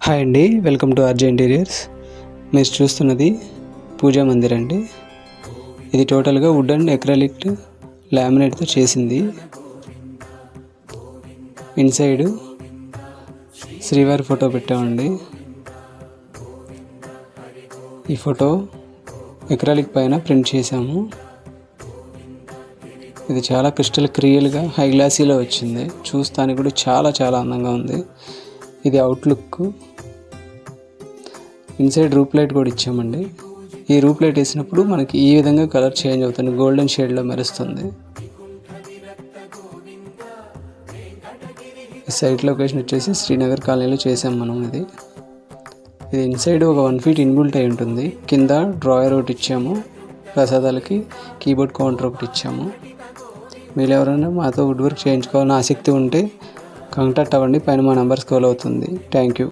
Hi అండి, welcome to RJ interiors. మీరు చూస్తున్నది పూజా మందిర్ అండి. ఇది టోటల్గా వుడ్ అండ్ ఎక్రాలిక్ లామినేట్తో చేసింది. ఇన్సైడ్ శ్రీవారి ఫోటో పెట్టామండి. ఈ ఫోటో ఎక్రాలిక్ పైన ప్రింట్ చేశాము. ఇది చాలా క్రిస్టల్ క్లియర్గా హై గ్లాసీలో వచ్చింది. చూస్తానికి కూడా చాలా చాలా అందంగా ఉంది. ఇది అవుట్లుక్. ఇన్సైడ్ రూప్ లైట్ కూడా ఇచ్చామండి. ఈ రూప్ లైట్ వేసినప్పుడు మనకి ఈ విధంగా కలర్ చేంజ్ అవుతుంది, గోల్డెన్ షేడ్లో మెరుస్తుంది. ఈ సైట్ లొకేషన్ వచ్చేసి శ్రీనగర్ కాలనీలో చేసాం మనం. ఇది ఇన్సైడ్ ఒక 1 feet ఇన్బిల్ట్ అయి ఉంటుంది. కింద డ్రాయర్ ఒకటి ఇచ్చాము, ప్రసాదాలకి కీబోర్డ్ కౌంటర్ ఒకటి ఇచ్చాము. మీరు ఎవరైనా మాతో వుడ్ వర్క్ చేయించుకోవాలని ఆసక్తి ఉంటే కాంటాక్ట్ అవ్వండి. పైన మా నెంబర్ స్క్రోల్ అవుతుంది. Thank you.